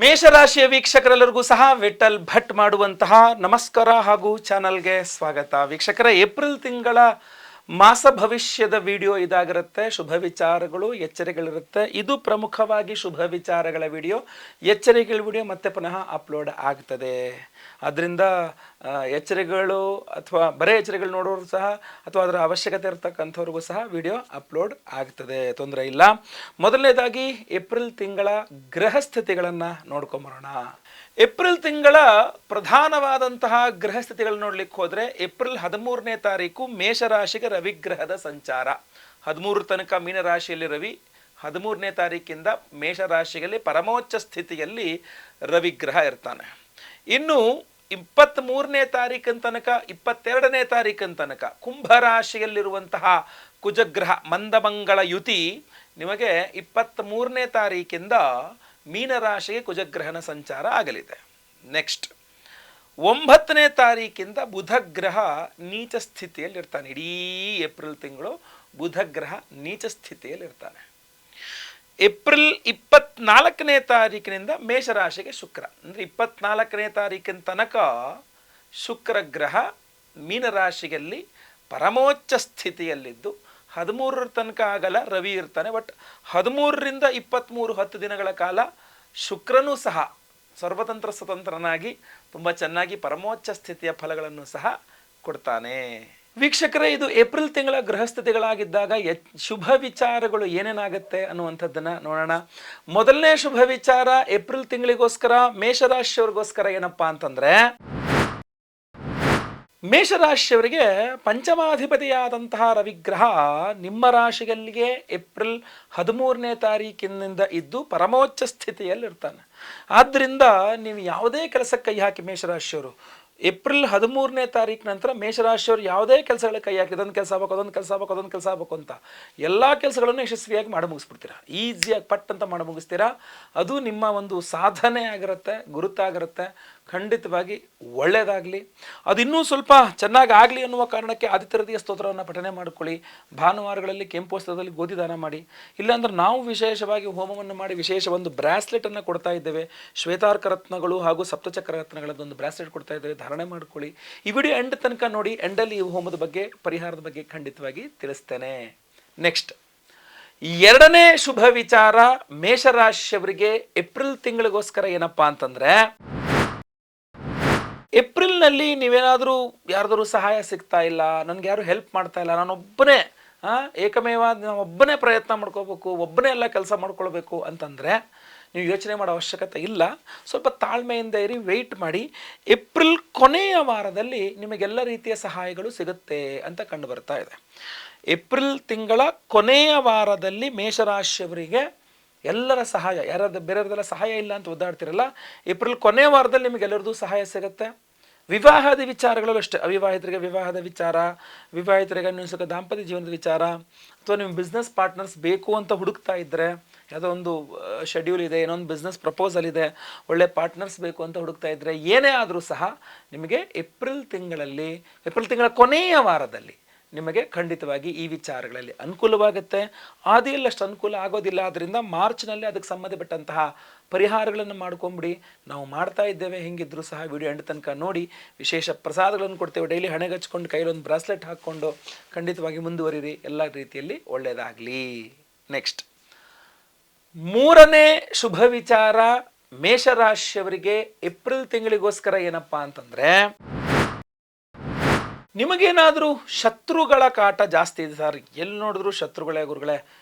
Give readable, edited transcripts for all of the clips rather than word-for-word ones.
ಮೇಷರಾಶಿಯ ವೀಕ್ಷಕರೆಲ್ಲರಿಗೂ ಸಹ ವಿಠಲ್ ಭಟ್ ಮಾಡುವಂತಹ ನಮಸ್ಕಾರ ಹಾಗೂ ಚಾನಲ್ಗೆ ಸ್ವಾಗತ. ವೀಕ್ಷಕರ, ಏಪ್ರಿಲ್ ತಿಂಗಳ ಮಾಸ ಭವಿಷ್ಯದ ವಿಡಿಯೋ ಇದಾಗಿರುತ್ತೆ. ಶುಭ ವಿಚಾರಗಳು, ಎಚ್ಚರಿಕೆಗಳಿರುತ್ತೆ. ಇದು ಪ್ರಮುಖವಾಗಿ ಶುಭ ವಿಚಾರಗಳ ವಿಡಿಯೋ. ಎಚ್ಚರಿಕೆಗಳ ವಿಡಿಯೋ ಮತ್ತೆ ಪುನಃ ಅಪ್ಲೋಡ್ ಆಗ್ತದೆ. ಅದರಿಂದ ಎಚ್ಚರಿಕೆಗಳು ಅಥವಾ ಬರೇ ಎಚ್ಚರಿಕೆಗಳು ನೋಡೋರು ಸಹ ಅಥವಾ ಅದರ ಅವಶ್ಯಕತೆ ಇರತಕ್ಕಂಥವ್ರಿಗೂ ಸಹ ವಿಡಿಯೋ ಅಪ್ಲೋಡ್ ಆಗ್ತದೆ, ತೊಂದರೆ ಇಲ್ಲ. ಮೊದಲನೇದಾಗಿ ಏಪ್ರಿಲ್ ತಿಂಗಳ ಗ್ರಹ ಸ್ಥಿತಿಗಳನ್ನು ನೋಡ್ಕೊಂಬರೋಣ. ಏಪ್ರಿಲ್ ತಿಂಗಳ ಪ್ರಧಾನವಾದಂತಹ ಗ್ರಹ ಸ್ಥಿತಿಗಳನ್ನು ನೋಡ್ಲಿಕ್ಕೆ ಹೋದರೆ ಏಪ್ರಿಲ್ 13ನೇ ತಾರೀಕು ಮೇಷರಾಶಿಗೆ ರವಿಗ್ರಹದ ಸಂಚಾರ. 13 ತನಕ ಮೀನರಾಶಿಯಲ್ಲಿ ರವಿ, 13ನೇ ತಾರೀಕಿಂದ ಮೇಷರಾಶಿಯಲ್ಲಿ ಪರಮೋಚ್ಚ ಸ್ಥಿತಿಯಲ್ಲಿ ರವಿಗ್ರಹ ಇರ್ತಾನೆ. ಇನ್ನು 23ನೇ ತಾರೀಕಿನ ತನಕ 22ನೇ ತಾರೀಕಿನ ತನಕ ಕುಂಭರಾಶಿಯಲ್ಲಿರುವಂತಹ ಕುಜಗ್ರಹ ಮಂದಮಂಗಳ ಯುತಿ ನಿಮಗೆ 23ನೇ ತಾರೀಕಿಂದ ಮೀನರಾಶಿಗೆ ಕುಜಗ್ರಹನ ಸಂಚಾರ ಆಗಲಿದೆ. ನೆಕ್ಸ್ಟ್ 9ನೇ ತಾರೀಕಿಂದ ಬುಧಗ್ರಹ ನೀಚ ಸ್ಥಿತಿಯಲ್ಲಿರ್ತಾನೆ. ಇಡೀ ಏಪ್ರಿಲ್ ತಿಂಗಳು ಬುಧಗ್ರಹ ನೀಚ ಸ್ಥಿತಿಯಲ್ಲಿರ್ತಾನೆ. ಏಪ್ರಿಲ್ 24ನೇ ತಾರೀಕಿನಿಂದ ಮೇಷರಾಶಿಗೆ ಶುಕ್ರ, ಅಂದರೆ 24ನೇ ತಾರೀಕಿನ ತನಕ ಶುಕ್ರ ಗ್ರಹ ಮೀನರಾಶಿಯಲ್ಲಿ ಪರಮೋಚ್ಚ ಸ್ಥಿತಿಯಲ್ಲಿದ್ದು 13ರ ತನಕ ಆಗಲ್ಲ, ರವಿ ಇರ್ತಾನೆ. ಬಟ್ 13ರಿಂದ 23 10 ದಿನಗಳ ಕಾಲ ಶುಕ್ರನೂ ಸಹ ಸರ್ವತಂತ್ರ ಸ್ವತಂತ್ರನಾಗಿ ತುಂಬ ಚೆನ್ನಾಗಿ ಪರಮೋಚ್ಚ ಸ್ಥಿತಿಯ ಫಲಗಳನ್ನು ಸಹ ಕೊಡ್ತಾನೆ. ವೀಕ್ಷಕರೇ, ಇದು ಏಪ್ರಿಲ್ ತಿಂಗಳ ಗೃಹಸ್ಥಿತಿಗಳಾಗಿದ್ದಾಗ ಶುಭ ವಿಚಾರಗಳು ಏನೇನಾಗುತ್ತೆ ಅನ್ನುವಂಥದ್ದನ್ನು ನೋಡೋಣ. ಮೊದಲನೇ ಶುಭ ವಿಚಾರ ಏಪ್ರಿಲ್ ತಿಂಗಳಿಗೋಸ್ಕರ ಮೇಷರಾಶಿಯವರಿಗೋಸ್ಕರ ಏನಪ್ಪಾ ಅಂತಂದರೆ, ಮೇಷರಾಶಿಯವರಿಗೆ ಪಂಚಮಾಧಿಪತಿಯಾದಂತಹ ರವಿಗ್ರಹ ನಿಮ್ಮ ರಾಶಿಯಲ್ಲಿಗೆ ಏಪ್ರಿಲ್ 13ನೇ ತಾರೀಕಿನಿಂದ ಇದ್ದು ಪರಮೋಚ್ಚ ಸ್ಥಿತಿಯಲ್ಲಿರ್ತಾನೆ. ಆದ್ದರಿಂದ ನೀವು ಯಾವುದೇ ಕೆಲಸಕ್ಕೆ ಕೈ ಹಾಕಿ ಮೇಷರಾಶಿಯವರು ಏಪ್ರಿಲ್ 13ನೇ ತಾರೀಕು ನಂತರ ಮೇಷರಾಶಿಯವರು ಯಾವುದೇ ಕೆಲಸಗಳಿಗೆ ಕೈ ಹಾಕಿ ಇದೊಂದು ಕೆಲಸ ಆಗಬೇಕು, ಅದೊಂದು ಕೆಲಸ ಆಗಬೇಕು, ಅದೊಂದು ಕೆಲಸ ಆಗಬೇಕು ಅಂತ ಎಲ್ಲ ಕೆಲಸಗಳನ್ನು ಯಶಸ್ವಿಯಾಗಿ ಮಾಡಿ ಮುಗಿಸ್ಬಿಡ್ತೀರಾ. ಈಸಿಯಾಗಿ ಪಟ್ ಅಂತ ಮಾಡಿ ಮುಗಿಸ್ತೀರಾ. ಅದು ನಿಮ್ಮ ಒಂದು ಸಾಧನೆ ಆಗಿರುತ್ತೆ, ಗುರುತಾಗಿರುತ್ತೆ. ಖಂಡಿತವಾಗಿ ಒಳ್ಳೆಯದಾಗಲಿ. ಅದು ಇನ್ನೂ ಸ್ವಲ್ಪ ಚೆನ್ನಾಗಿ ಆಗಲಿ ಅನ್ನುವ ಕಾರಣಕ್ಕೆ ಆದಿತ್ಯ ಹೃದಯ ಸ್ತೋತ್ರವನ್ನು ಪಠನೆ ಮಾಡಿಕೊಳ್ಳಿ. ಭಾನುವಾರಗಳಲ್ಲಿ ಕೆಂಪು ವಸ್ತ್ರದಲ್ಲಿ ಗೋಧಿ ದಾನ ಮಾಡಿ. ಇಲ್ಲಾಂದ್ರೆ ನಾವು ವಿಶೇಷವಾಗಿ ಹೋಮವನ್ನು ಮಾಡಿ ವಿಶೇಷ ಒಂದು ಬ್ರಾಸ್ಲೆಟನ್ನು ಕೊಡ್ತಾ ಇದ್ದೇವೆ. ಶ್ವೇತಾರ್ಕ ರತ್ನಗಳು ಹಾಗೂ ಸಪ್ತಚಕ್ರ ರತ್ನಗಳದ್ದೊಂದು ಬ್ರಾಸ್ಲೆಟ್ ಕೊಡ್ತಾ ಇದ್ದೇವೆ, ಧಾರಣೆ ಮಾಡ್ಕೊಳ್ಳಿ. ಈ ವಿಡಿಯೋ ಎಂಡ್ ತನಕ ನೋಡಿ. ಎಂಡಲ್ಲಿ ಈ ಹೋಮದ ಬಗ್ಗೆ, ಪರಿಹಾರದ ಬಗ್ಗೆ ಖಂಡಿತವಾಗಿ ತಿಳಿಸ್ತೇನೆ. ನೆಕ್ಸ್ಟ್, ಎರಡನೇ ಶುಭ ವಿಚಾರ ಮೇಷರಾಶಿಯವರಿಗೆ ಏಪ್ರಿಲ್ ತಿಂಗಳಿಗೋಸ್ಕರ ಏನಪ್ಪಾ ಅಂತಂದ್ರೆ, ಏಪ್ರಿಲ್ನಲ್ಲಿ ನೀವೇನಾದರೂ ಯಾರ್ದಾದ್ರು ಸಹಾಯ ಸಿಗ್ತಾ ಇಲ್ಲ, ನನಗೆ ಯಾರು ಹೆಲ್ಪ್ ಮಾಡ್ತಾ ಇಲ್ಲ, ನಾನೊಬ್ಬನೇ ಏಕಮೇವ ಒಬ್ಬನೇ ಪ್ರಯತ್ನ ಮಾಡ್ಕೋಬೇಕು, ಒಬ್ಬನೇ ಎಲ್ಲ ಕೆಲಸ ಮಾಡ್ಕೊಳ್ಬೇಕು ಅಂತಂದರೆ ನೀವು ಯೋಚನೆ ಮಾಡೋ ಅವಶ್ಯಕತೆ ಇಲ್ಲ. ಸ್ವಲ್ಪ ತಾಳ್ಮೆಯಿಂದ ಇರಿ, ವೆಯ್ಟ್ ಮಾಡಿ. ಏಪ್ರಿಲ್ ಕೊನೆಯ ವಾರದಲ್ಲಿ ನಿಮಗೆಲ್ಲ ರೀತಿಯ ಸಹಾಯಗಳು ಸಿಗುತ್ತೆ ಅಂತ ಕಂಡು ಬರ್ತಾ ಇದೆ. ಏಪ್ರಿಲ್ ತಿಂಗಳ ಕೊನೆಯ ವಾರದಲ್ಲಿ ಮೇಷರಾಶಿಯವರಿಗೆ ಎಲ್ಲರ ಸಹಾಯ, ಯಾರಾದ್ರು ಬೇರೆಯವ್ರದ್ದೆಲ್ಲ ಸಹಾಯ ಇಲ್ಲ ಅಂತ ಒದ್ದಾಡ್ತಿರಲ್ಲ, ಏಪ್ರಿಲ್ ಕೊನೆಯ ವಾರದಲ್ಲಿ ನಿಮಗೆಲ್ಲರದ್ದು ಸಹಾಯ ಸಿಗುತ್ತೆ. ವಿವಾಹದ ವಿಚಾರಗಳಲ್ಲೂ ಅಷ್ಟೇ, ಅವಿವಾಹಿತರಿಗೆ ವಿವಾಹದ ವಿಚಾರ, ವಿವಾಹಿತರಿಗೆ ಅನ್ವೇಷಕ ದಾಂಪತ್ಯ ಜೀವನದ ವಿಚಾರ, ಅಥವಾ ನಿಮ್ಮ ಬಿಸ್ನೆಸ್ ಪಾರ್ಟ್ನರ್ಸ್ ಬೇಕು ಅಂತ ಹುಡುಕ್ತಾ ಇದ್ದರೆ, ಯಾವುದೋ ಒಂದು ಶೆಡ್ಯೂಲ್ ಇದೆ, ಏನೋ ಒಂದು ಬಿಸ್ನೆಸ್ ಪ್ರಪೋಸಲ್ ಇದೆ, ಒಳ್ಳೆ ಪಾರ್ಟ್ನರ್ಸ್ ಬೇಕು ಅಂತ ಹುಡುಕ್ತಾ ಇದ್ದರೆ, ಏನೇ ಆದರೂ ಸಹ ನಿಮಗೆ ಏಪ್ರಿಲ್ ತಿಂಗಳ ಕೊನೆಯ ವಾರದಲ್ಲಿ ನಿಮಗೆ ಖಂಡಿತವಾಗಿ ಈ ವಿಚಾರಗಳಲ್ಲಿ ಅನುಕೂಲವಾಗುತ್ತೆ. ಆದಿಯಲ್ಲಿ ಅಷ್ಟು ಅನುಕೂಲ ಆಗೋದಿಲ್ಲ. ಆದ್ದರಿಂದ ಮಾರ್ಚ್ನಲ್ಲಿ ಅದಕ್ಕೆ ಸಂಬಂಧಪಟ್ಟಂತಹ ಪರಿಹಾರಗಳನ್ನು ಮಾಡ್ಕೊಂಬಿಡಿ. ನಾವು ಮಾಡ್ತಾ ಇದ್ದೇವೆ. ಹೆಂಗಿದ್ರು ಸಹ ವಿಡಿಯೋ ಎಂಡ್ ತನಕ ನೋಡಿ. ವಿಶೇಷ ಪ್ರಸಾದಗಳನ್ನು ಕೊಡ್ತೇವೆ. ಡೈಲಿ ಹಣೆಗೆ ಹಚ್ಕೊಂಡು ಕೈಲೊಂದು ಬ್ರಾಸ್ಲೆಟ್ ಹಾಕ್ಕೊಂಡು ಖಂಡಿತವಾಗಿ ಮುಂದುವರಿರಿ. ಎಲ್ಲ ರೀತಿಯಲ್ಲಿ ಒಳ್ಳೆಯದಾಗಲಿ. ನೆಕ್ಸ್ಟ್, ಮೂರನೇ ಶುಭ ವಿಚಾರ ಮೇಷರಾಶಿಯವರಿಗೆ ಏಪ್ರಿಲ್ ತಿಂಗಳಿಗೋಸ್ಕರ ಏನಪ್ಪಾ ಅಂತಂದರೆ, ನಿಮಗೇನಾದರೂ ಶತ್ರುಗಳ ಕಾಟ ಜಾಸ್ತಿ ಇದೆ ಸರ್, ಎಲ್ಲಿ ನೋಡಿದ್ರು ಶತ್ರುಗಳೇ ಗುರುಗಳೇ,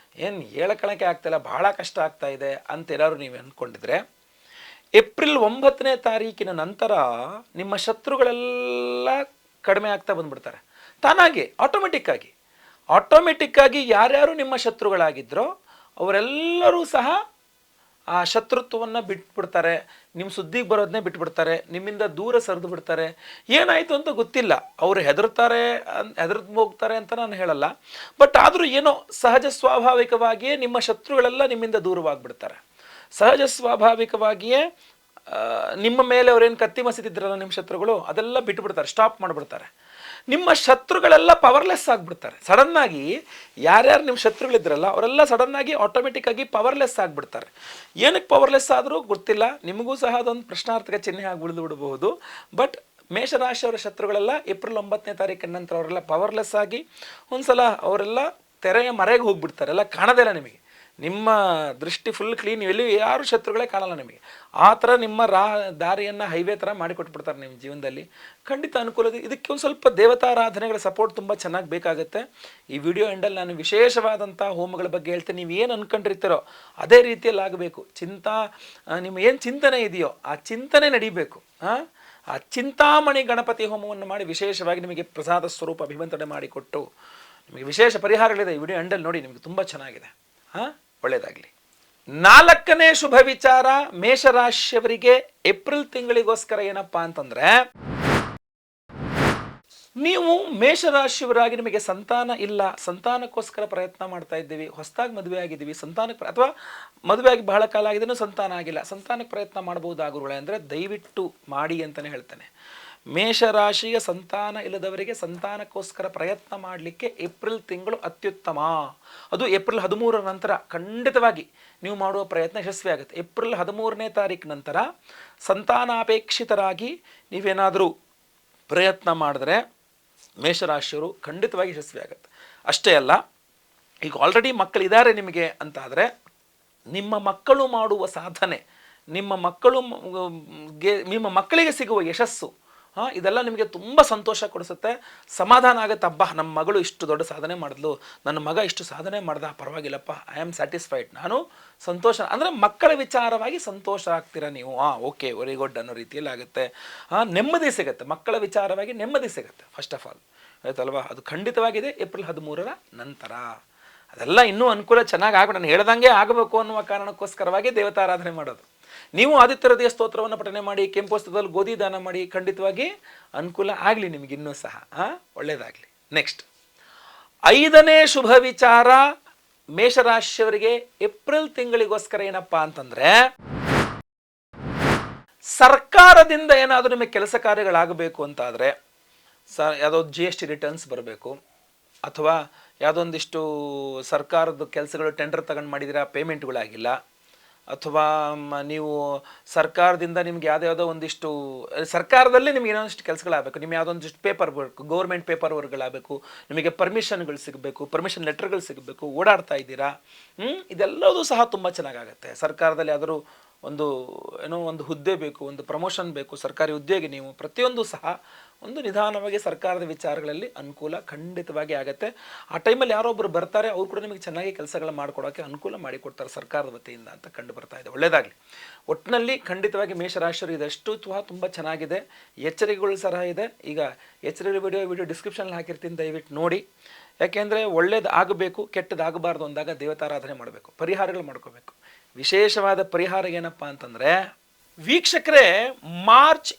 ಏನು ಹೇಳ್ಕೊಳಕ್ಕೆ ಆಗ್ತಾಯಿಲ್ಲ, ಭಾಳ ಕಷ್ಟ ಆಗ್ತಾ ಇದೆ ಅಂತ ಏನಾದ್ರು ನೀವು ಅಂದ್ಕೊಂಡಿದ್ರೆ, ಏಪ್ರಿಲ್ 9ನೇ ತಾರೀಕಿನ ನಂತರ ನಿಮ್ಮ ಶತ್ರುಗಳೆಲ್ಲ ಕಡಿಮೆ ಆಗ್ತಾ ಬಂದ್ಬಿಡ್ತಾರೆ ತಾನಾಗಿ, ಆಟೋಮೆಟಿಕ್ಕಾಗಿ ಯಾರ್ಯಾರು ನಿಮ್ಮ ಶತ್ರುಗಳಾಗಿದ್ದರೋ ಅವರೆಲ್ಲರೂ ಸಹ ಆ ಶತ್ರುತ್ವವನ್ನು ಬಿಟ್ಬಿಡ್ತಾರೆ. ನಿಮ್ಮ ಸುದ್ದಿಗೆ ಬರೋದನ್ನೇ ಬಿಟ್ಬಿಡ್ತಾರೆ, ನಿಮ್ಮಿಂದ ದೂರ ಸರಿದು ಬಿಡ್ತಾರೆ. ಏನಾಯಿತು ಅಂತ ಗೊತ್ತಿಲ್ಲ. ಅವರು ಹೆದರ್ದು ಹೋಗ್ತಾರೆ ಅಂತ ನಾನು ಹೇಳಲ್ಲ. ಬಟ್ ಆದರೂ ಏನೋ ಸಹಜ ಸ್ವಾಭಾವಿಕವಾಗಿಯೇ ನಿಮ್ಮ ಶತ್ರುಗಳೆಲ್ಲ ನಿಮ್ಮಿಂದ ದೂರವಾಗಿಬಿಡ್ತಾರೆ. ಸಹಜ ಸ್ವಾಭಾವಿಕವಾಗಿಯೇ ನಿಮ್ಮ ಮೇಲೆ ಅವರೇನು ಕತ್ತಿ ಮಸಿದಿದ್ರಲ್ಲ ನಿಮ್ಮ ಶತ್ರುಗಳು, ಅದೆಲ್ಲ ಬಿಟ್ಬಿಡ್ತಾರೆ, ಸ್ಟಾಪ್ ಮಾಡಿಬಿಡ್ತಾರೆ. ನಿಮ್ಮ ಶತ್ರುಗಳೆಲ್ಲ ಪವರ್ಲೆಸ್ ಆಗಿಬಿಡ್ತಾರೆ. ಸಡನ್ನಾಗಿ ಯಾರ್ಯಾರು ನಿಮ್ಮ ಶತ್ರುಗಳಿದ್ರಲ್ಲ ಅವರೆಲ್ಲ ಸಡನ್ನಾಗಿ ಆಟೋಮೆಟಿಕ್ಕಾಗಿ ಪವರ್ಲೆಸ್ ಆಗಿಬಿಡ್ತಾರೆ. ಏನಕ್ಕೆ ಪವರ್ಲೆಸ್ ಆದರೂ ಗೊತ್ತಿಲ್ಲ, ನಿಮಗೂ ಸಹ ಅದೊಂದು ಪ್ರಶ್ನಾರ್ಥಕ ಚಿಹ್ನೆ ಆಗಿ ಉಳಿದು ಬಿಡಬಹುದು. ಬಟ್ ಮೇಷರಾಶಿಯವರ ಶತ್ರುಗಳೆಲ್ಲ ಏಪ್ರಿಲ್ 9ನೇ ತಾರೀಕಿನ ನಂತರ ಅವರೆಲ್ಲ ಪವರ್ಲೆಸ್ ಆಗಿ ಒಂದು ಸಲ ಅವರೆಲ್ಲ ತೆರೆಯ ಮರೆಗೆ ಹೋಗಿಬಿಡ್ತಾರೆ, ಎಲ್ಲ ಕಾಣೋದೇ ಇಲ್ಲ ನಿಮಗೆ. ನಿಮ್ಮ ದೃಷ್ಟಿ ಫುಲ್ ಕ್ಲೀನ್, ಎಲ್ಲಿ ಯಾರು ಶತ್ರುಗಳೇ ಕಾಣಲ್ಲ ನಿಮಗೆ. ಆ ಥರ ನಿಮ್ಮ ದಾರಿಯನ್ನು ಹೈವೇ ಥರ ಮಾಡಿಕೊಟ್ಬಿಡ್ತಾರೆ ನಿಮ್ಮ ಜೀವನದಲ್ಲಿ. ಖಂಡಿತ ಅನುಕೂಲ ಇದೆ. ಇದಕ್ಕೆ ಒಂದು ಸ್ವಲ್ಪ ದೇವತಾರಾಧನೆಗಳ ಸಪೋರ್ಟ್ ತುಂಬ ಚೆನ್ನಾಗಿ ಬೇಕಾಗುತ್ತೆ. ಈ ವಿಡಿಯೋ ಎಂಡಲ್ಲಿ ನಾನು ವಿಶೇಷವಾದಂಥ ಹೋಮಗಳ ಬಗ್ಗೆ ಹೇಳ್ತೇನೆ. ನೀವು ಏನು ಅಂದ್ಕೊಂಡಿರ್ತೀರೋ ಅದೇ ರೀತಿಯಲ್ಲಿ ಆಗಬೇಕು. ನಿಮ್ಮ ಏನು ಚಿಂತನೆ ಇದೆಯೋ ಆ ಚಿಂತನೆ ನಡೀಬೇಕು. ಆ ಚಿಂತಾಮಣಿ ಗಣಪತಿ ಹೋಮವನ್ನು ಮಾಡಿ ವಿಶೇಷವಾಗಿ ನಿಮಗೆ ಪ್ರಸಾದ ಸ್ವರೂಪ ಅಭಿಮಂತ್ರಣೆ ಮಾಡಿಕೊಟ್ಟು ನಿಮಗೆ ವಿಶೇಷ ಪರಿಹಾರಗಳಿದೆ. ಈ ವಿಡಿಯೋ ಎಂಡಲ್ಲಿ ನೋಡಿ, ನಿಮಗೆ ತುಂಬ ಚೆನ್ನಾಗಿದೆ. ಒಳ್ಳೆಯದಾಗಲಿ. 4ನೇ ಶುಭ ವಿಚಾರ ಮೇಷರಾಶಿಯವರಿಗೆ ಏಪ್ರಿಲ್ ತಿಂಗಳಿಗೋಸ್ಕರ ಏನಪ್ಪ ಅಂತಂದ್ರೆ, ನೀವು ಮೇಷರಾಶಿಯವರಾಗಿ ನಿಮಗೆ ಸಂತಾನ ಇಲ್ಲ, ಸಂತಾನಕ್ಕೋಸ್ಕರ ಪ್ರಯತ್ನ ಮಾಡ್ತಾ ಇದ್ದೀವಿ, ಹೊಸದಾಗಿ ಮದುವೆ ಆಗಿದ್ದೀವಿ, ಸಂತಾನಕ್ಕೆ ಅಥವಾ ಮದುವೆ ಆಗಿ ಬಹಳ ಕಾಲ ಆಗಿದೆಯೂ ಸಂತಾನ ಆಗಿಲ್ಲ, ಸಂತಾನಕ್ಕೆ ಪ್ರಯತ್ನ ಮಾಡಬಹುದಾಗುರುಳೆ ಅಂದರೆ ದಯವಿಟ್ಟು ಮಾಡಿ ಅಂತಲೇ ಹೇಳ್ತೇನೆ. ಮೇಷರಾಶಿಯ ಸಂತಾನ ಇಲ್ಲದವರಿಗೆ ಸಂತಾನಕ್ಕೋಸ್ಕರ ಪ್ರಯತ್ನ ಮಾಡಲಿಕ್ಕೆ ಏಪ್ರಿಲ್ ತಿಂಗಳು ಅತ್ಯುತ್ತಮ. ಅದು ಏಪ್ರಿಲ್ 13ರ ನಂತರ ಖಂಡಿತವಾಗಿ ನೀವು ಮಾಡುವ ಪ್ರಯತ್ನ ಯಶಸ್ವಿ ಆಗುತ್ತೆ. ಏಪ್ರಿಲ್ 13ನೇ ತಾರೀಕು ನಂತರ ಸಂತಾನಾಪೇಕ್ಷಿತರಾಗಿ ನೀವೇನಾದರೂ ಪ್ರಯತ್ನ ಮಾಡಿದ್ರೆ ಮೇಷರಾಶಿಯವರು ಖಂಡಿತವಾಗಿ ಯಶಸ್ವಿ ಆಗುತ್ತೆ. ಅಷ್ಟೇ ಅಲ್ಲ, ಈಗ ಆಲ್ರೆಡಿ ಮಕ್ಕಳಿದ್ದಾರೆ ನಿಮಗೆ ಅಂತಾದರೆ ನಿಮ್ಮ ಮಕ್ಕಳು ಮಾಡುವ ಸಾಧನೆ, ನಿಮ್ಮ ಮಕ್ಕಳಿಗೆ ಸಿಗುವ ಯಶಸ್ಸು, ಇದೆಲ್ಲ ನಿಮಗೆ ತುಂಬ ಸಂತೋಷ ಕೊಡಿಸುತ್ತೆ, ಸಮಾಧಾನ ಆಗುತ್ತೆ. ಹಬ್ಬ, ನಮ್ಮ ಮಗಳು ಇಷ್ಟು ದೊಡ್ಡ ಸಾಧನೆ ಮಾಡಿದ್ಲು, ನನ್ನ ಮಗ ಇಷ್ಟು ಸಾಧನೆ ಮಾಡ್ದ, ಪರವಾಗಿಲ್ಲಪ್ಪ, ಐ ಆಮ್ ಸ್ಯಾಟಿಸ್ಫೈಡ್, ನಾನು ಸಂತೋಷ ಅಂದರೆ ಮಕ್ಕಳ ವಿಚಾರವಾಗಿ ಸಂತೋಷ ಆಗ್ತೀರಾ ನೀವು. ಓಕೆ, ವೆರಿ ಗುಡ್ ಅನ್ನೋ ರೀತಿಯಲ್ಲಿ ಆಗುತ್ತೆ. ನೆಮ್ಮದಿ ಸಿಗುತ್ತೆ, ಮಕ್ಕಳ ವಿಚಾರವಾಗಿ ನೆಮ್ಮದಿ ಸಿಗುತ್ತೆ. ಫಸ್ಟ್ ಆಫ್ ಆಲ್ ಆಯ್ತಲ್ವಾ, ಅದು ಖಂಡಿತವಾಗಿದೆ ಏಪ್ರಿಲ್ 13ರ ನಂತರ. ಅದೆಲ್ಲ ಇನ್ನೂ ಅನುಕೂಲ ಚೆನ್ನಾಗಿ ಆಗಬೇಕು, ನಾನು ಹೇಳ್ದಂಗೆ ಆಗಬೇಕು ಅನ್ನುವ ಕಾರಣಕ್ಕೋಸ್ಕರವಾಗಿ ದೇವತಾರಾಧನೆ ಮಾಡೋದು. ನೀವು ಆದಿತ್ಯ ಹೃದಯ ಸ್ತೋತ್ರವನ್ನು ಪಠನೆ ಮಾಡಿ, ಕೆಂಪು ವಸ್ತ್ರದಲ್ಲಿ ಗೋಧಿ ದಾನ ಮಾಡಿ, ಖಂಡಿತವಾಗಿ ಅನುಕೂಲ ಆಗಲಿ ನಿಮಗೆ ಇನ್ನೂ ಸಹ. ಒಳ್ಳೆಯದಾಗಲಿ. ನೆಕ್ಸ್ಟ್ 5ನೇ ಶುಭ ವಿಚಾರ ಮೇಷರಾಶಿಯವರಿಗೆ ಏಪ್ರಿಲ್ ತಿಂಗಳಿಗೋಸ್ಕರ ಏನಪ್ಪ ಅಂತಂದ್ರೆ, ಸರ್ಕಾರದಿಂದ ಏನಾದರೂ ನಿಮಗೆ ಕೆಲಸ ಕಾರ್ಯಗಳಾಗಬೇಕು ಅಂತಾದರೆ, ಯಾವುದೋ GST ರಿಟರ್ನ್ಸ್ ಬರಬೇಕು, ಅಥವಾ ಯಾವುದೊಂದಿಷ್ಟು ಸರ್ಕಾರದ ಕೆಲಸಗಳು ಟೆಂಡರ್ ತಗೊಂಡು ಮಾಡಿದಿರಾ, ಪೇಮೆಂಟ್ಗಳಾಗಿಲ್ಲ, ಅಥವಾ ನೀವು ಸರ್ಕಾರದಿಂದ ನಿಮ್ಗೆ ಯಾವುದೋ ಒಂದಿಷ್ಟು ಸರ್ಕಾರದಲ್ಲಿ ನಿಮ್ಗೆ ಏನೊಂದಿಷ್ಟು ಕೆಲಸಗಳಾಗಬೇಕು, ನಿಮ್ಗೆ ಯಾವುದೊಂದಿಷ್ಟು ಪೇಪರ್ ವರ್ಕ್, ಗೌರ್ಮೆಂಟ್ ಪೇಪರ್ ವರ್ಕ್ಗಳಾಗಬೇಕು, ನಿಮಗೆ ಪರ್ಮಿಷನ್ಗಳು ಸಿಗಬೇಕು, ಪರ್ಮಿಷನ್ ಲೆಟರ್ಗಳು ಸಿಗಬೇಕು, ಓಡಾಡ್ತಾ ಇದ್ದೀರಾ, ಇದೆಲ್ಲವೂ ಸಹ ತುಂಬ ಚೆನ್ನಾಗಾಗುತ್ತೆ. ಸರ್ಕಾರದಲ್ಲಿ ಯಾವ್ದಾದ್ರು ಒಂದು ಹುದ್ದೆ ಬೇಕು, ಒಂದು ಪ್ರಮೋಷನ್ ಬೇಕು, ಸರ್ಕಾರಿ ಉದ್ಯೋಗಿ ನೀವು, ಪ್ರತಿಯೊಂದು ಸಹ ಒಂದು ನಿಧಾನವಾಗಿ ಸರ್ಕಾರದ ವಿಚಾರಗಳಲ್ಲಿ ಅನುಕೂಲ ಖಂಡಿತವಾಗಿ ಆಗುತ್ತೆ. ಆ ಟೈಮಲ್ಲಿ ಯಾರೊಬ್ಬರು ಬರ್ತಾರೆ, ಅವ್ರು ಕೂಡ ನಿಮಗೆ ಚೆನ್ನಾಗಿ ಕೆಲಸಗಳು ಮಾಡಿಕೊಡೋಕ್ಕೆ ಅನುಕೂಲ ಮಾಡಿಕೊಡ್ತಾರೆ ಸರ್ಕಾರದ ವತಿಯಿಂದ ಅಂತ ಕಂಡು ಬರ್ತಾ ಇದೆ. ಒಳ್ಳೆಯದಾಗಲಿ. ಒಟ್ಟಿನಲ್ಲಿ ಖಂಡಿತವಾಗಿ ಮೇಷರಾಶಿಯರು ಇದಷ್ಟು ತುಂಬ ಚೆನ್ನಾಗಿದೆ. ಎಚ್ಚರಿಕೆಗಳು ಸಹ ಇದೆ. ಈಗ ಎಚ್ಚರಿಕೆ ವಿಡಿಯೋ ಡಿಸ್ಕ್ರಿಪ್ಷನಲ್ಲಿ ಹಾಕಿರ್ತೀನಿ, ದಯವಿಟ್ಟು ನೋಡಿ. ಯಾಕೆಂದರೆ ಒಳ್ಳೇದು ಆಗಬೇಕು, ಕೆಟ್ಟದಾಗಬಾರ್ದು ಅಂದಾಗ ದೇವತಾರಾಧನೆ ಮಾಡಬೇಕು, ಪರಿಹಾರಗಳು ಮಾಡ್ಕೋಬೇಕು. ವಿಶೇಷವಾದ ಪರಿಹಾರ ಏನಪ್ಪ ಅಂತಂದರೆ, ವೀಕ್ಷಕರೇ, ಮಾರ್ಚ್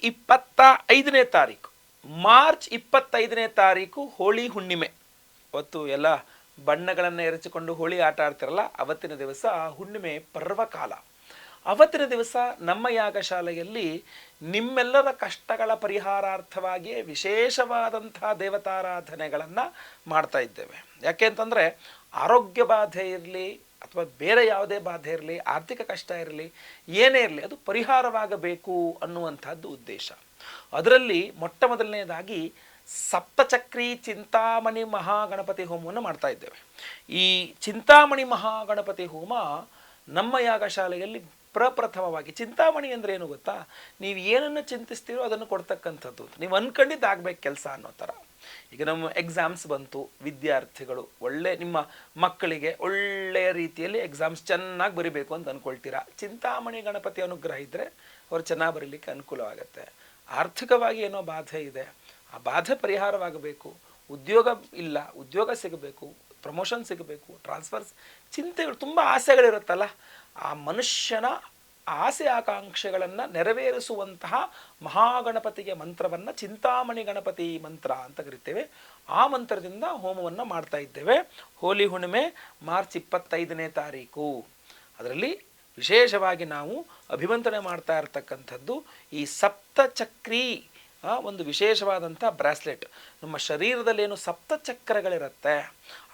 25ನೇ ತಾರೀಕು ಹೋಳಿ ಹುಣ್ಣಿಮೆ. ಅವತ್ತು ಎಲ್ಲ ಬಣ್ಣಗಳನ್ನು ಎರಚಿಕೊಂಡು ಹೋಳಿ ಆಟ ಆಡ್ತಿರಲ್ಲ, ಅವತ್ತಿನ ದಿವಸ ಹುಣ್ಣಿಮೆ ಪರ್ವಕಾಲ. ಅವತ್ತಿನ ದಿವಸ ನಮ್ಮ ಯಾಗಶಾಲೆಯಲ್ಲಿ ನಿಮ್ಮೆಲ್ಲರ ಕಷ್ಟಗಳ ಪರಿಹಾರಾರ್ಥವಾಗಿಯೇ ವಿಶೇಷವಾದಂತಹ ದೇವತಾರಾಧನೆಗಳನ್ನು ಮಾಡ್ತಾ ಇದ್ದೇವೆ. ಯಾಕೆ ಅಂತಂದರೆ, ಆರೋಗ್ಯ ಬಾಧೆ ಇರಲಿ ಅಥವಾ ಬೇರೆ ಯಾವುದೇ ಬಾಧೆ ಇರಲಿ, ಆರ್ಥಿಕ ಕಷ್ಟ ಇರಲಿ, ಏನೇ ಇರಲಿ, ಅದು ಪರಿಹಾರವಾಗಬೇಕು ಅನ್ನುವಂಥದ್ದು ಉದ್ದೇಶ. ಅದರಲ್ಲಿ ಮೊಟ್ಟ ಮೊದಲನೇದಾಗಿ ಸಪ್ತಚಕ್ರಿ ಚಿಂತಾಮಣಿ ಮಹಾಗಣಪತಿ ಹೋಮವನ್ನು ಮಾಡ್ತಾ ಇದ್ದೇವೆ. ಈ ಚಿಂತಾಮಣಿ ಮಹಾಗಣಪತಿ ಹೋಮ ನಮ್ಮ ಯಾಗಶಾಲೆಯಲ್ಲಿ ಪ್ರಪ್ರಥಮವಾಗಿ, ಚಿಂತಾಮಣಿ ಅಂದರೆ ಏನು ಗೊತ್ತಾ, ನೀವು ಏನನ್ನು ಚಿಂತಿಸ್ತೀರೋ ಅದನ್ನು ಕೊಡ್ತಕ್ಕಂಥದ್ದು, ನೀವು ಅಂದ್ಕೊಂಡಿದ್ದು ಆಗ್ಬೇಕು ಕೆಲಸ ಅನ್ನೋ ಥರ. ಈಗ ನಮ್ಮ ಎಕ್ಸಾಮ್ಸ್ ಬಂತು, ವಿದ್ಯಾರ್ಥಿಗಳು ನಿಮ್ಮ ಮಕ್ಕಳಿಗೆ ಒಳ್ಳೆಯ ರೀತಿಯಲ್ಲಿ ಎಕ್ಸಾಮ್ಸ್ ಚೆನ್ನಾಗಿ ಬರಿಬೇಕು ಅಂತ ಅಂದ್ಕೊಳ್ತೀರಾ, ಚಿಂತಾಮಣಿ ಗಣಪತಿ ಅನುಗ್ರಹ ಇದ್ದರೆ ಅವ್ರು ಚೆನ್ನಾಗಿ ಬರೀಲಿಕ್ಕೆ ಅನುಕೂಲವಾಗುತ್ತೆ. ಆರ್ಥಿಕವಾಗಿ ಏನೋ ಬಾಧೆ ಇದೆ, ಆ ಬಾಧೆ ಪರಿಹಾರವಾಗಬೇಕು, ಉದ್ಯೋಗ ಇಲ್ಲ, ಉದ್ಯೋಗ ಸಿಗಬೇಕು, ಪ್ರಮೋಷನ್ ಸಿಗಬೇಕು, ಟ್ರಾನ್ಸ್ಫರ್ಸ್, ಚಿಂತೆಗಳು, ತುಂಬ ಆಸೆಗಳಿರುತ್ತಲ್ಲ, ಆ ಮನುಷ್ಯನ ಆಸೆ ಆಕಾಂಕ್ಷೆಗಳನ್ನು ನೆರವೇರಿಸುವಂತಹ ಮಹಾಗಣಪತಿಗೆ ಮಂತ್ರವನ್ನು ಚಿಂತಾಮಣಿ ಗಣಪತಿ ಮಂತ್ರ ಅಂತ ಕರಿತೇವೆ. ಆ ಮಂತ್ರದಿಂದ ಹೋಮವನ್ನು ಮಾಡ್ತಾ ಇದ್ದೇವೆ. ಹೋಳಿ ಹುಣ್ಣಿಮೆ ಮಾರ್ಚ್ 25ನೇ ತಾರೀಕು. ಅದರಲ್ಲಿ ವಿಶೇಷವಾಗಿ ನಾವು ಅಭಿಮಂತ್ರಣೆ ಮಾಡ್ತಾ ಇರತಕ್ಕಂಥದ್ದು ಈ ಸಪ್ತಚಕ್ರಿ ಒಂದು ವಿಶೇಷವಾದಂಥ ಬ್ರಾಸ್ಲೆಟ್. ನಮ್ಮ ಶರೀರದಲ್ಲೇನು ಸಪ್ತಚಕ್ರಗಳಿರುತ್ತೆ,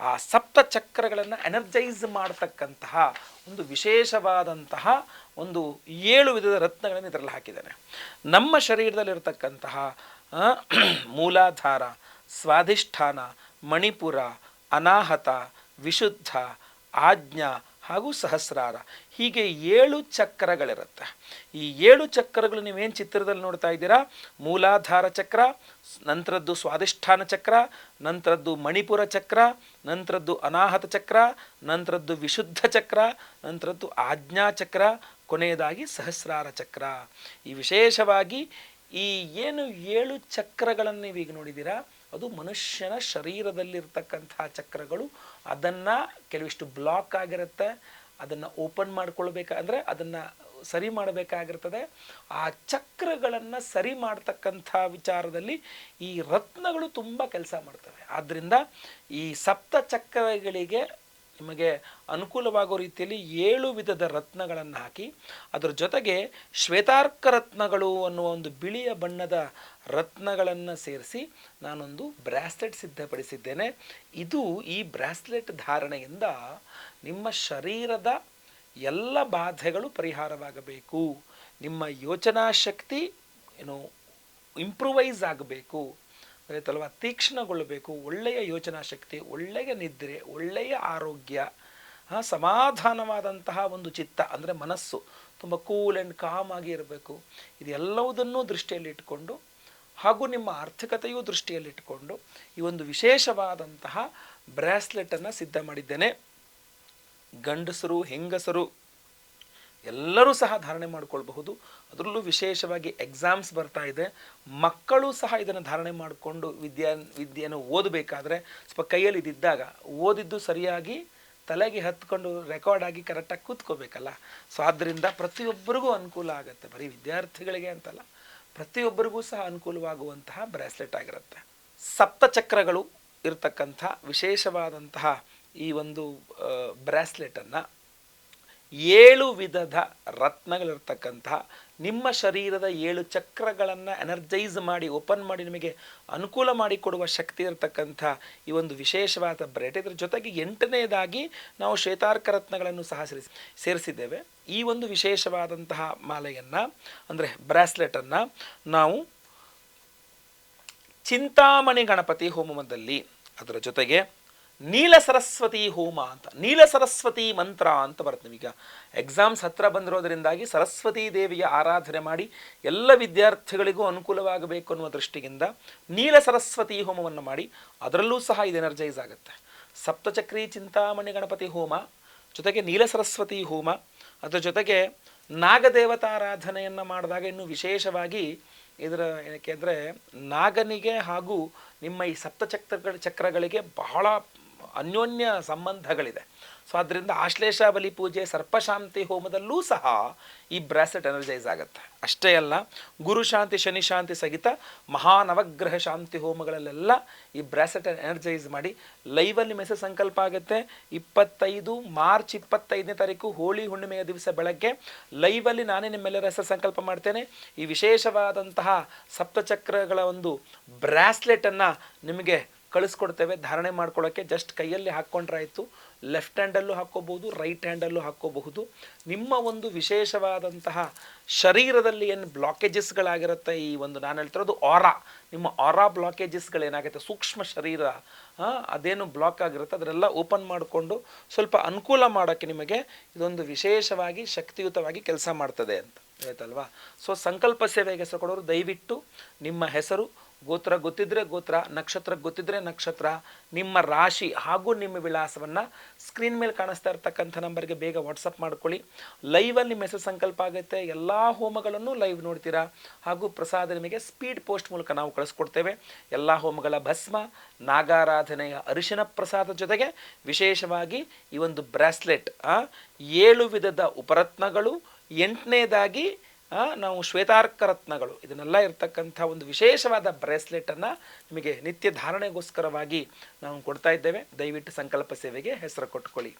ಆ ಸಪ್ತಚಕ್ರಗಳನ್ನು ಎನರ್ಜೈಸ್ ಮಾಡ್ತಕ್ಕಂತಹ ಒಂದು ವಿಶೇಷವಾದಂತಹ ಒಂದು 7 ವಿಧದ ರತ್ನಗಳನ್ನು ಇದರಲ್ಲಿ ಹಾಕಿದ್ದಾನೆ. ನಮ್ಮ ಶರೀರದಲ್ಲಿರ್ತಕ್ಕಂತಹ ಮೂಲಾಧಾರ, ಸ್ವಾಧಿಷ್ಠಾನ, ಮಣಿಪುರ, ಅನಾಹತ, ವಿಶುದ್ಧ, ಆಜ್ಞಾ ಹಾಗೂ ಸಹಸ್ರಾರ, ಹೀಗೆ 7 ಚಕ್ರಗಳಿರುತ್ತೆ. ಈ 7 ಚಕ್ರಗಳು ನೀವೇನು ಚಿತ್ರದಲ್ಲಿ ನೋಡ್ತಾ ಇದ್ದೀರಾ, ಮೂಲಾಧಾರ ಚಕ್ರ, ನಂತರದ್ದು ಸ್ವಾಧಿಷ್ಠಾನ ಚಕ್ರ, ನಂತರದ್ದು ಮಣಿಪುರ ಚಕ್ರ, ನಂತರದ್ದು ಅನಾಹತ ಚಕ್ರ, ನಂತರದ್ದು ವಿಶುದ್ಧ ಚಕ್ರ, ನಂತರದ್ದು ಆಜ್ಞಾ ಚಕ್ರ, ಕೊನೆಯದಾಗಿ ಸಹಸ್ರಾರ ಚಕ್ರ. ಈ ವಿಶೇಷವಾಗಿ ಈ ಏನು 7 ಚಕ್ರಗಳನ್ನು ನೀವೀಗ ನೋಡಿದ್ದೀರಾ, ಅದು ಮನುಷ್ಯನ ಶರೀರದಲ್ಲಿರ್ತಕ್ಕಂತಹ ಚಕ್ರಗಳು. ಅದನ್ನು ಕೆಲವಿಷ್ಟು ಬ್ಲಾಕ್ ಆಗಿರುತ್ತೆ, ಅದನ್ನು ಓಪನ್ ಮಾಡ್ಕೊಳ್ಬೇಕಾದ್ರೆ ಅದನ್ನು ಸರಿ ಮಾಡಬೇಕಾಗಿರ್ತದೆ. ಆ ಚಕ್ರಗಳನ್ನು ಸರಿ ಮಾಡ್ತಕ್ಕಂಥ ವಿಚಾರದಲ್ಲಿ ಈ ರತ್ನಗಳು ತುಂಬ ಕೆಲಸ ಮಾಡ್ತವೆ. ಆದ್ದರಿಂದ ಈ ಸಪ್ತ ಚಕ್ರಗಳಿಗೆ ನಿಮಗೆ ಅನುಕೂಲವಾಗೋ ರೀತಿಯಲ್ಲಿ 7 ವಿಧದ ರತ್ನಗಳನ್ನು ಹಾಕಿ, ಅದರ ಜೊತೆಗೆ ಶ್ವೇತಾರ್ಕ ರತ್ನಗಳು ಅನ್ನುವ ಒಂದು ಬಿಳಿಯ ಬಣ್ಣದ ರತ್ನಗಳನ್ನು ಸೇರಿಸಿ ನಾನೊಂದು ಬ್ರಾಸ್ಲೆಟ್ ಸಿದ್ಧಪಡಿಸಿದ್ದೇನೆ. ಈ ಬ್ರಾಸ್ಲೆಟ್ ಧಾರಣೆಯಿಂದ ನಿಮ್ಮ ಶರೀರದ ಎಲ್ಲ ಬಾಧೆಗಳು ಪರಿಹಾರವಾಗಬೇಕು, ನಿಮ್ಮ ಯೋಚನಾ ಶಕ್ತಿ ಇಂಪ್ರೂವೈಸ್ ಆಗಬೇಕು, ಗೊತ್ತಾಯ್ತಲ್ವ, ತೀಕ್ಷ್ಣಗೊಳ್ಳಬೇಕು, ಒಳ್ಳೆಯ ಯೋಚನಾ ಶಕ್ತಿ, ಒಳ್ಳೆಯ ನಿದ್ರೆ, ಒಳ್ಳೆಯ ಆರೋಗ್ಯ, ಸಮಾಧಾನವಾದಂತಹ ಒಂದು ಚಿತ್ತ, ಅಂದರೆ ಮನಸ್ಸು ತುಂಬ ಕೂಲ್ ಆ್ಯಂಡ್ ಕಾಮ್ ಆಗಿ ಇರಬೇಕು. ಇದೆಲ್ಲವುದನ್ನೂ ದೃಷ್ಟಿಯಲ್ಲಿಟ್ಟುಕೊಂಡು ಹಾಗೂ ನಿಮ್ಮ ಆರ್ಥಿಕತೆಯೂ ದೃಷ್ಟಿಯಲ್ಲಿಟ್ಟುಕೊಂಡು ಈ ಒಂದು ವಿಶೇಷವಾದಂತಹ ಬ್ರಾಸ್ಲೆಟನ್ನು ಸಿದ್ಧ ಮಾಡಿದ್ದೇನೆ. ಗಂಡಸರು, ಹೆಂಗಸರು ಎಲ್ಲರೂ ಸಹ ಧಾರಣೆ ಮಾಡಿಕೊಳ್ಬಹುದು. ಅದರಲ್ಲೂ ವಿಶೇಷವಾಗಿ ಎಕ್ಸಾಮ್ಸ್ ಬರ್ತಾ ಇದೆ, ಮಕ್ಕಳು ಸಹ ಇದನ್ನು ಧಾರಣೆ ಮಾಡಿಕೊಂಡು ವಿದ್ಯೆಯನ್ನು ಓದಬೇಕಾದ್ರೆ ಸ್ವಲ್ಪ ಕೈಯಲ್ಲಿ ಇದ್ದಾಗ ಓದಿದ್ದು ಸರಿಯಾಗಿ ತಲೆಗೆ ಹತ್ಕೊಂಡು ರೆಕಾರ್ಡ್ ಆಗಿ ಕರೆಕ್ಟಾಗಿ ಕೂತ್ಕೋಬೇಕಲ್ಲ. ಸೊ ಆದ್ದರಿಂದ ಪ್ರತಿಯೊಬ್ಬರಿಗೂ ಅನುಕೂಲ ಆಗುತ್ತೆ, ಬರೀ ವಿದ್ಯಾರ್ಥಿಗಳಿಗೆ ಅಂತಲ್ಲ, ಪ್ರತಿಯೊಬ್ಬರಿಗೂ ಸಹ ಅನುಕೂಲವಾಗುವಂತಹ ಬ್ರಾಸ್ಲೆಟ್ ಆಗಿರುತ್ತೆ. ಸಪ್ತಚಕ್ರಗಳು ಇರತಕ್ಕಂಥ ವಿಶೇಷವಾದಂತಹ ಈ ಒಂದು ಬ್ರಾಸ್ಲೆಟನ್ನು 7 ವಿಧದ ರತ್ನಗಳಿರ್ತಕ್ಕಂತಹ ನಿಮ್ಮ ಶರೀರದ 7 ಚಕ್ರಗಳನ್ನು ಎನರ್ಜೈಸ್ ಮಾಡಿ ಓಪನ್ ಮಾಡಿ ನಿಮಗೆ ಅನುಕೂಲ ಮಾಡಿಕೊಡುವ ಶಕ್ತಿ ಇರತಕ್ಕಂಥ ಈ ಒಂದು ವಿಶೇಷವಾದ ಬ್ರೇಟ್. ಇದರ ಜೊತೆಗೆ 8ನೇದಾಗಿ ನಾವು ಶ್ವೇತಾರ್ಕ ರತ್ನಗಳನ್ನು ಸಹ ಸೇರಿಸಿದ್ದೇವೆ. ಈ ಒಂದು ವಿಶೇಷವಾದಂತಹ ಮಾಲೆಯನ್ನು ಅಂದರೆ ಬ್ರಾಸ್ಲೆಟನ್ನು ನಾವು ಚಿಂತಾಮಣಿ ಗಣಪತಿ ಹೋಮದಲ್ಲಿ, ಅದರ ಜೊತೆಗೆ ನೀಲ ಸರಸ್ವತಿ ಹೋಮ ಅಂತ, ನೀಲ ಸರಸ್ವತಿ ಮಂತ್ರ ಅಂತ ಬರ್ತದೆ. ಈಗ ಎಕ್ಸಾಮ್ಸ್ ಹತ್ರ ಬಂದಿರೋದರಿಂದಾಗಿ ಸರಸ್ವತೀ ದೇವಿಯ ಆರಾಧನೆ ಮಾಡಿ ಎಲ್ಲ ವಿದ್ಯಾರ್ಥಿಗಳಿಗೂ ಅನುಕೂಲವಾಗಬೇಕು ಅನ್ನುವ ದೃಷ್ಟಿಯಿಂದ ನೀಲ ಸರಸ್ವತಿ ಹೋಮವನ್ನು ಮಾಡಿ ಅದರಲ್ಲೂ ಸಹ ಇದು ಎನರ್ಜೈಸ್ ಆಗುತ್ತೆ. ಸಪ್ತಚಕ್ರಿ ಚಿಂತಾಮಣಿ ಗಣಪತಿ ಹೋಮ ಜೊತೆಗೆ ನೀಲ ಸರಸ್ವತಿ ಹೋಮ, ಅದರ ಜೊತೆಗೆ ನಾಗದೇವತಾರಾಧನೆಯನ್ನು ಮಾಡಿದಾಗ ಇನ್ನೂ ವಿಶೇಷವಾಗಿ ಇದರ ಏಕೆಂದರೆ ನಾಗನಿಗೆ ಹಾಗೂ ನಿಮ್ಮ ಈ ಚಕ್ರಗಳಿಗೆ ಬಹಳ ಅನ್ಯೋನ್ಯ ಸಂಬಂಧಗಳಿದೆ. ಸೊ ಆದ್ದರಿಂದ ಆಶ್ಲೇಷ ಬಲಿ ಪೂಜೆ, ಸರ್ಪಶಾಂತಿ ಹೋಮದಲ್ಲೂ ಸಹ ಈ ಬ್ರಾಸ್ಲೆಟ್ ಎನರ್ಜೈಸ್ ಆಗುತ್ತೆ. ಅಷ್ಟೇ ಅಲ್ಲ, ಗುರು ಶಾಂತಿ, ಶನಿ ಶಾಂತಿ ಸಹಿತ ಮಹಾನವಗ್ರಹ ಶಾಂತಿ ಹೋಮಗಳಲ್ಲೆಲ್ಲ ಈ ಬ್ರಾಸ್ಲೆಟ್ ಎನರ್ಜೈಸ್ ಮಾಡಿ ಲೈವಲ್ಲಿ ಮೆಸೇಜ್ ಸಂಕಲ್ಪ ಆಗುತ್ತೆ. 25 ಮಾರ್ಚ್ 25ನೇ ತಾರೀಕು ಹೋಳಿ ಹುಣ್ಣಿಮೆಯ ದಿವಸ ಬೆಳಗ್ಗೆ ಲೈವಲ್ಲಿ ನಾನೇ ನಿಮ್ಮೆಲ್ಲರ ಹೆಸರು ಸಂಕಲ್ಪ ಮಾಡ್ತೇನೆ. ಈ ವಿಶೇಷವಾದಂತಹ ಸಪ್ತಚಕ್ರಗಳ ಒಂದು ಬ್ರಾಸ್ಲೆಟನ್ನು ನಿಮಗೆ ಕಳಿಸ್ಕೊಡ್ತೇವೆ ಧಾರಣೆ ಮಾಡ್ಕೊಳ್ಳೋಕ್ಕೆ. ಜಸ್ಟ್ ಕೈಯಲ್ಲಿ ಹಾಕ್ಕೊಂಡ್ರಾಯಿತು, ಲೆಫ್ಟ್ ಹ್ಯಾಂಡಲ್ಲೂ ಹಾಕ್ಕೋಬಹುದು, ರೈಟ್ ಹ್ಯಾಂಡಲ್ಲೂ ಹಾಕ್ಕೋಬಹುದು. ನಿಮ್ಮ ಒಂದು ವಿಶೇಷವಾದಂತಹ ಶರೀರದಲ್ಲಿ ಏನು ಬ್ಲಾಕೇಜಸ್ಗಳಾಗಿರುತ್ತೆ, ಈ ಒಂದು ನಾನು ಹೇಳ್ತಿರೋದು ಆರಾ, ನಿಮ್ಮ ಆರಾ ಬ್ಲಾಕೇಜಸ್ಗಳೇನಾಗುತ್ತೆ, ಸೂಕ್ಷ್ಮ ಶರೀರ ಅದೇನು ಬ್ಲಾಕ್ ಆಗಿರುತ್ತೆ ಅದನ್ನೆಲ್ಲ ಓಪನ್ ಮಾಡಿಕೊಂಡು ಸ್ವಲ್ಪ ಅನುಕೂಲ ಮಾಡೋಕ್ಕೆ ನಿಮಗೆ ಇದೊಂದು ವಿಶೇಷವಾಗಿ ಶಕ್ತಿಯುತವಾಗಿ ಕೆಲಸ ಮಾಡ್ತದೆ ಅಂತ ಆಯ್ತಲ್ವಾ. ಸೊ ಸಂಕಲ್ಪ ಸೇವೆಗೆ ಹೆಸರು ಕೊಡೋರು ದಯವಿಟ್ಟು ನಿಮ್ಮ ಹೆಸರು, ಗೋತ್ರ ಗೊತ್ತಿದ್ರೆ ಗೋತ್ರ, ನಕ್ಷತ್ರ ಗೊತ್ತಿದ್ರೆ ನಕ್ಷತ್ರ, ನಿಮ್ಮ ರಾಶಿ ಹಾಗೂ ನಿಮ್ಮ ವಿಳಾಸವನ್ನು ಸ್ಕ್ರೀನ್ ಮೇಲೆ ಕಾಣಿಸ್ತಾ ಇರ್ತಕ್ಕಂಥ ನಂಬರ್ಗೆ ಬೇಗ ವಾಟ್ಸಪ್ ಮಾಡ್ಕೊಳ್ಳಿ. ಲೈವಲ್ಲಿ ನಿಮ್ಮ ಹೆಸರು ಸಂಕಲ್ಪ ಆಗುತ್ತೆ, ಎಲ್ಲ ಹೋಮಗಳನ್ನು ಲೈವ್ ನೋಡ್ತೀರಾ. ಹಾಗೂ ಪ್ರಸಾದ ನಿಮಗೆ ಸ್ಪೀಡ್ ಪೋಸ್ಟ್ ಮೂಲಕ ನಾವು ಕಳಿಸ್ಕೊಡ್ತೇವೆ. ಎಲ್ಲ ಹೋಮಗಳ ಭಸ್ಮ, ನಾಗಾರಾಧನೆಯ ಅರಿಶಿನ ಪ್ರಸಾದ ಜೊತೆಗೆ ವಿಶೇಷವಾಗಿ ಈ ಒಂದು ಬ್ರಾಸ್ಲೆಟ್, 7 ವಿಧದ ಉಪರತ್ನಗಳು, 8ನೇದಾಗಿ ನಾವು ಶ್ವೇತಾರ್ಕ ರತ್ನಗಳು ಇದನ್ನೆಲ್ಲ ಇರ್ತಕ್ಕಂಥ ಒಂದು ವಿಶೇಷವಾದ ಬ್ರೇಸ್ಲೆಟನ್ನು ನಿಮಗೆ ನಿತ್ಯ ಧಾರಣೆಗೋಸ್ಕರವಾಗಿ ನಾವು ಕೊಡ್ತಾ ಇದ್ದೇವೆ. ದಯವಿಟ್ಟು ಸಂಕಲ್ಪ ಸೇವೆಗೆ ಹೆಸರು ಕೊಟ್ಕೊಳ್ಳಿ.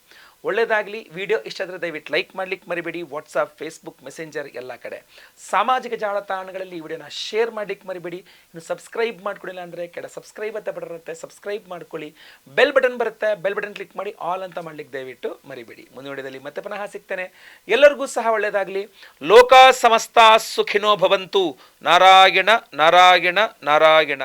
ಒಳ್ಳೆಯದಾಗಲಿ. ವಿಡಿಯೋ ಇಷ್ಟ ಆದರೆ ದಯವಿಟ್ಟು ಲೈಕ್ ಮಾಡಲಿಕ್ಕೆ ಮರಿಬೇಡಿ. ವಾಟ್ಸಪ್, ಫೇಸ್ಬುಕ್, ಮೆಸೆಂಜರ್ ಎಲ್ಲ ಕಡೆ ಸಾಮಾಜಿಕ ಜಾಲತಾಣಗಳಲ್ಲಿ ಈ ವಿಡಿಯೋನ ಶೇರ್ ಮಾಡಲಿಕ್ಕೆ ಮರಿಬೇಡಿ. ಇನ್ನು ಸಬ್ಸ್ಕ್ರೈಬ್ ಮಾಡ್ಕೊಳ್ಳಿಲ್ಲ ಅಂದರೆ ಕೆಳ ಸಬ್ಸ್ಕ್ರೈಬ್ ಅಂತ ಬರುತ್ತೆ, ಸಬ್ಸ್ಕ್ರೈಬ್ ಮಾಡ್ಕೊಳ್ಳಿ. ಬೆಲ್ ಬಟನ್ ಬರುತ್ತೆ, ಬೆಲ್ ಬಟನ್ ಕ್ಲಿಕ್ ಮಾಡಿ ಆಲ್ ಅಂತ ಮಾಡಲಿಕ್ಕೆ ದಯವಿಟ್ಟು ಮರಿಬೇಡಿ. ಮುಂದಿನ ವಿಡಿಯೋದಲ್ಲಿ ಮತ್ತೆ ಪುನಃ ಸಿಗ್ತೇನೆ. ಎಲ್ಲರಿಗೂ ಸಹ ಒಳ್ಳೆಯದಾಗಲಿ. ಲೋಕ ಸಮಸ್ತ ಸುಖಿನೋ ಭವಂತು. ನಾರಾಯಣ ನಾರಾಯಣ ನಾರಾಯಣ.